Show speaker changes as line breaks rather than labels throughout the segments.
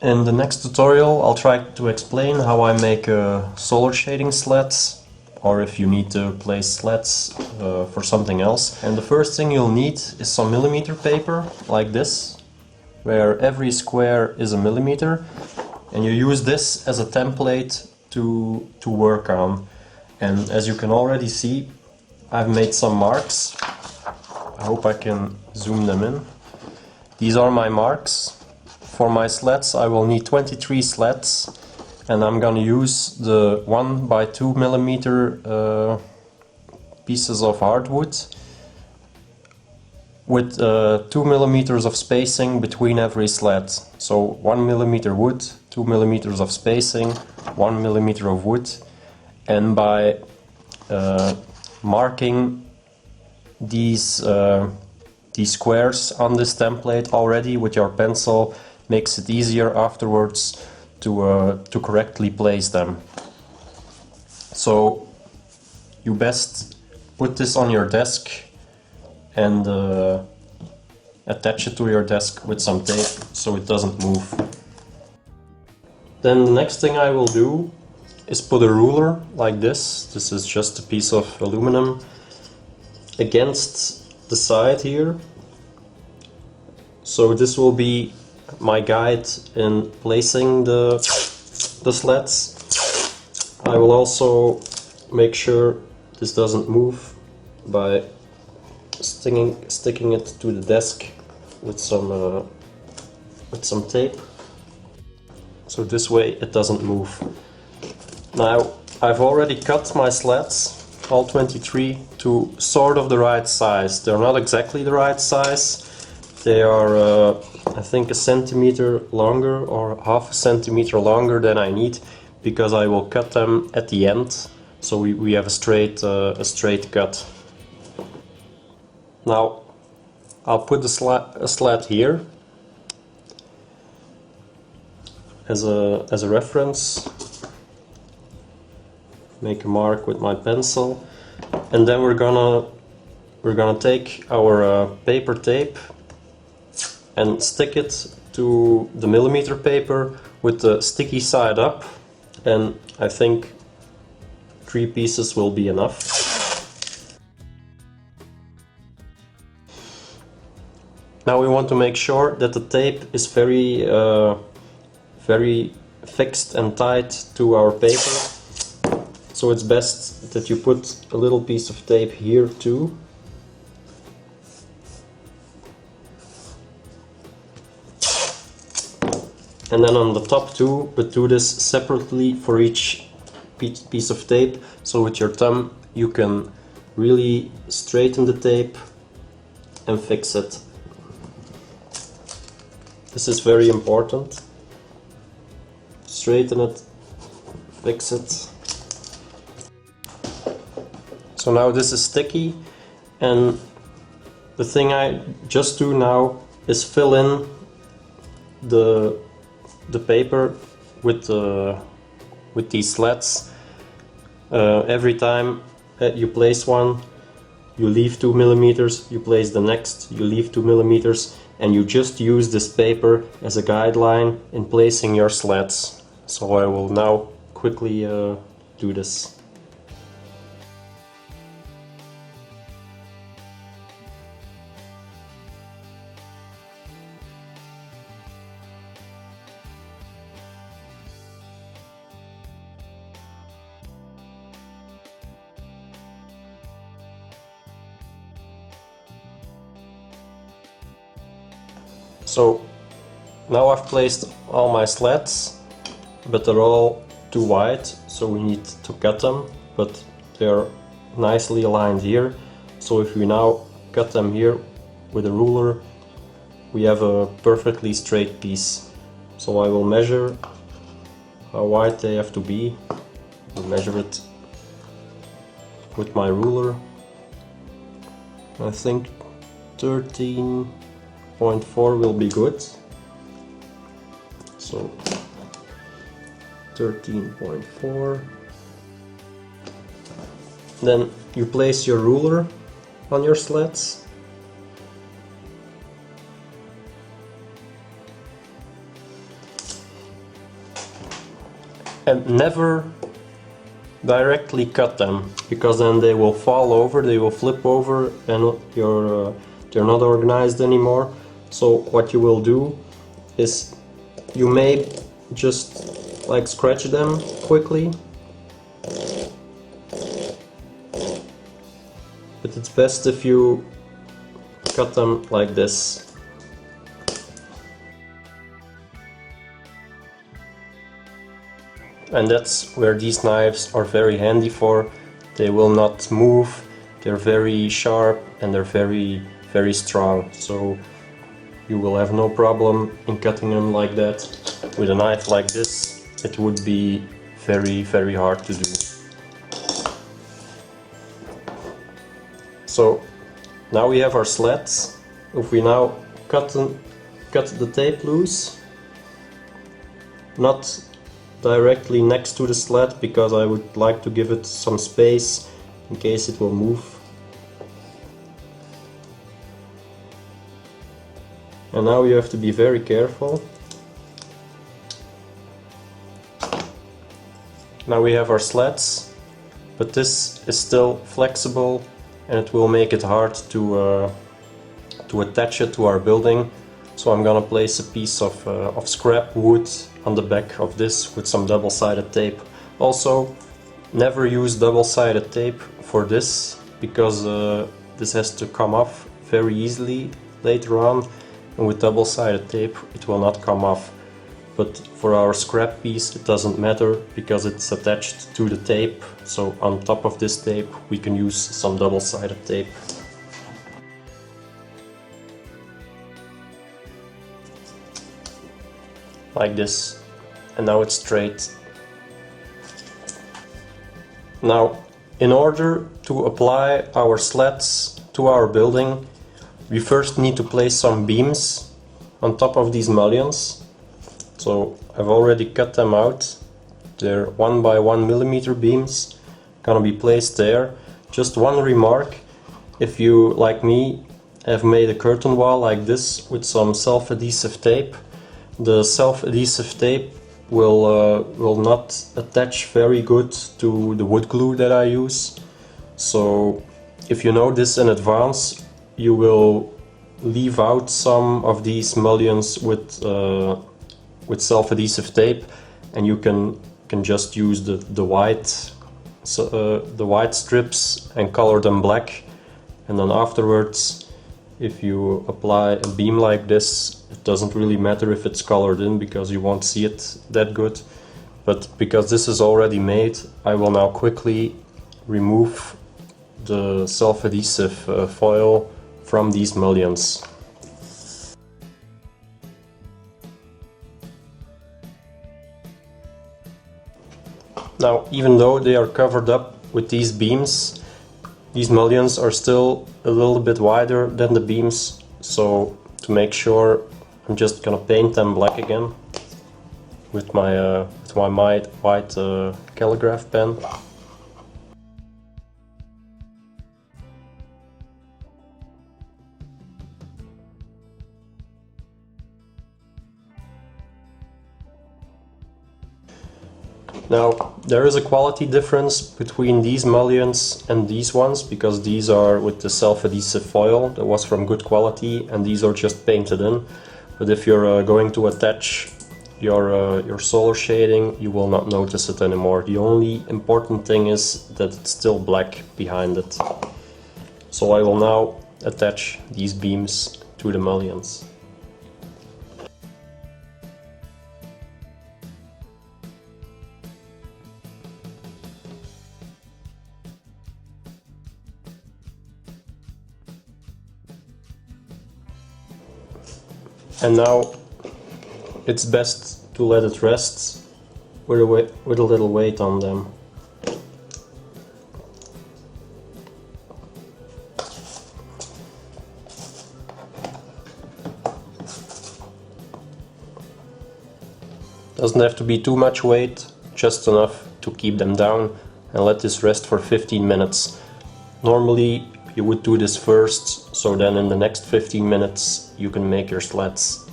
In the next tutorial I'll try to explain how I make solar shading slats, or if you need to place slats for something else. And the first thing you'll need is some millimeter paper, like this, where every square is a millimeter, and you use this as a template to work on. And as you can already see, I've made some marks. I hope I can zoom them in. These are my marks. For my slats I will need 23 slats, and I'm gonna use the 1 by 2 millimeter pieces of hardwood with 2 millimeters of spacing between every slat. So 1 millimeter wood, 2 millimeters of spacing, 1 millimeter of wood, and by marking these squares on this template already with your pencil makes it easier afterwards to correctly place them. So you best put this on your desk and attach it to your desk with some tape so it doesn't move. Then the next thing I will do is put a ruler like this. This is just a piece of aluminum against the side here. So this will be my guide in placing the slats. I will also make sure this doesn't move by sticking it to the desk with some tape. So this way it doesn't move. Now I've already cut my slats, all 23, to sort of the right size. They're not exactly the right size. They are, I think, a centimeter longer or half a centimeter longer than I need, because I will cut them at the end, so we have a straight cut. Now I'll put a slat here as a reference. Make a mark with my pencil, and then we're gonna take our paper tape and stick it to the millimeter paper with the sticky side up, and I think 3 pieces will be enough. Now we want to make sure that the tape is very fixed and tight to our paper, so it's best that you put a little piece of tape here too. And then on the top too, but do this separately for each piece of tape, so with your thumb you can really straighten the tape and fix it. This is very important. Straighten it, fix it. So now this is sticky, and the thing I just do now is fill in the paper with these slats. Every time you place one, you leave 2 millimeters, you place the next, you leave 2 millimeters, and you just use this paper as a guideline in placing your slats. So I will now quickly do this. So now I've placed all my slats, but they're all too wide, so we need to cut them, but they're nicely aligned here. So if we now cut them here with a ruler, we have a perfectly straight piece. So I will measure how wide they have to be. I'll measure it with my ruler. I think 13.4 will be good. So 13.4. Then you place your ruler on your slats. And never directly cut them, because then they will fall over, they will flip over, and they're not organized anymore. So what you will do is you may just like scratch them quickly, but it's best if you cut them like this. And that's where these knives are very handy for. They will not move, they're very sharp, and they're very strong. So you will have no problem in cutting them like that. With a knife like this, it would be very hard to do. So now we have our slats. If we now cut the tape loose, not directly next to the slat, because I would like to give it some space in case it will move. And now you have to be very careful. Now we have our slats, but this is still flexible and it will make it hard to attach it to our building. So I'm gonna place a piece of scrap wood on the back of this with some double-sided tape. Also, never use double-sided tape for this, because this has to come off very easily later on, and with double-sided tape it will not come off. But for our scrap piece it doesn't matter, because it's attached to the tape, so on top of this tape we can use some double-sided tape. Like this, and now it's straight. Now, in order to apply our slats to our building, we first need to place some beams on top of these mullions. So I've already cut them out. They're 1 by 1 millimeter beams, gonna be placed there. Just one remark: if you, like me, have made a curtain wall like this with some self-adhesive tape, the self-adhesive tape will not attach very good to the wood glue that I use. So if you know this in advance, you will leave out some of these mullions with self-adhesive tape, and you can just use the white strips and color them black, and then afterwards, if you apply a beam like this, it doesn't really matter if it's colored in, because you won't see it that good. But because this is already made, I will now quickly remove the self-adhesive foil from these mullions. Now, even though they are covered up with these beams, these mullions are still a little bit wider than the beams, so to make sure, I'm just gonna paint them black again with my white calligraph pen. Now, there is a quality difference between these mullions and these ones, because these are with the self-adhesive foil that was from good quality, and these are just painted in. But if you're going to attach your solar shading, you will not notice it anymore. The only important thing is that it's still black behind it. So I will now attach these beams to the mullions. And now it's best to let it rest with a little weight on them. Doesn't have to be too much weight, just enough to keep them down, and let this rest for 15 minutes. Normally you would do this first, so then in the next 15 minutes you can make your slats.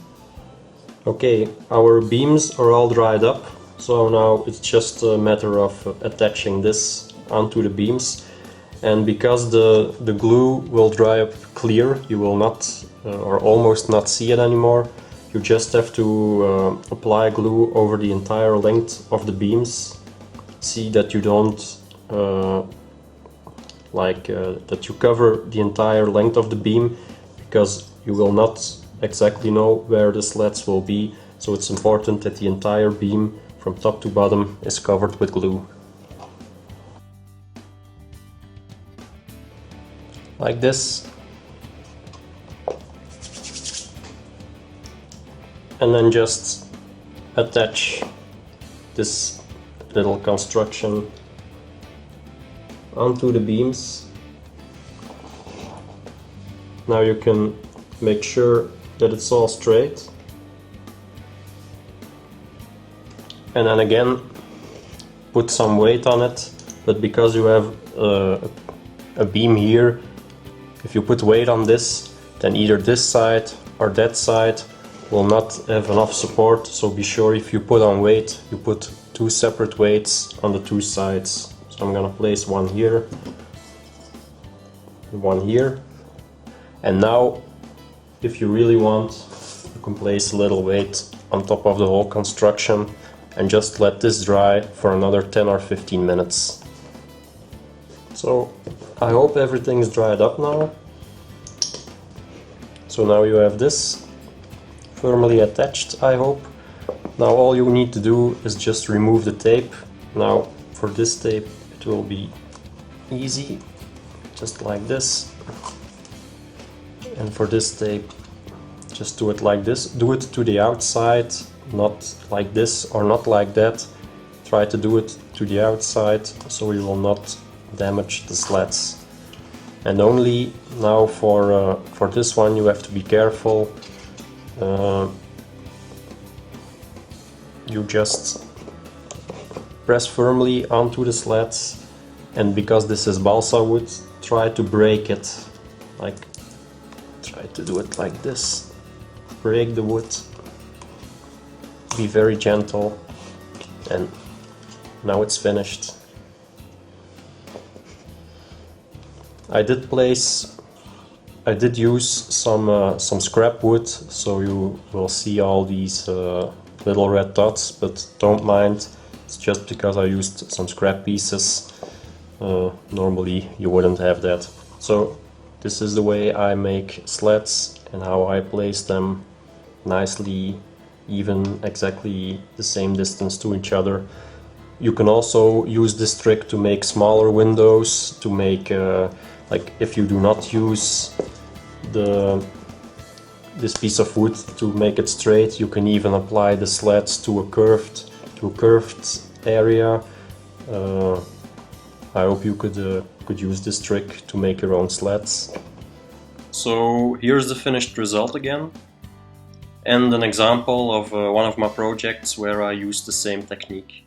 Okay, our beams are all dried up, So now it's just a matter of attaching this onto the beams, and because the glue will dry up clear, you will not or almost not see it anymore. You just have to apply glue over the entire length of the beams. See that you don't that you cover the entire length of the beam, because you will not exactly know where the slats will be, so it's important that the entire beam from top to bottom is covered with glue. Like this. And then just attach this little construction onto the beams. Now you can make sure that it's all straight. And then again put some weight on it, but because you have a beam here, if you put weight on this, then either this side or that side will not have enough support, so be sure if you put on weight, you put two separate weights on the two sides. So I'm gonna place one here, one here, and now if you really want, you can place a little weight on top of the whole construction and just let this dry for another 10 or 15 minutes. So I hope everything is dried up now. So now you have this firmly attached, I hope. Now all you need to do is just remove the tape. Now for this tape it will be easy, just like this. And for this tape, just do it like this. Do it to the outside, not like this or not like that. Try to do it to the outside so you will not damage the slats. And only now for this one you have to be careful. You just press firmly onto the slats, and because this is balsa wood, try to break it. Try to do it like this. Break the wood. Be very gentle, and now it's finished. I did use some scrap wood, so you will see all these little red dots, but don't mind, it's just because I used some scrap pieces. Normally you wouldn't have that. So this is the way I make slats and how I place them nicely, even exactly the same distance to each other. You can also use this trick to make smaller windows, to make like if you do not use this piece of wood to make it straight, you can even apply the slats to a curved area. I hope you could use this trick to make your own slats. So here's the finished result again, and an example of one of my projects where I used the same technique.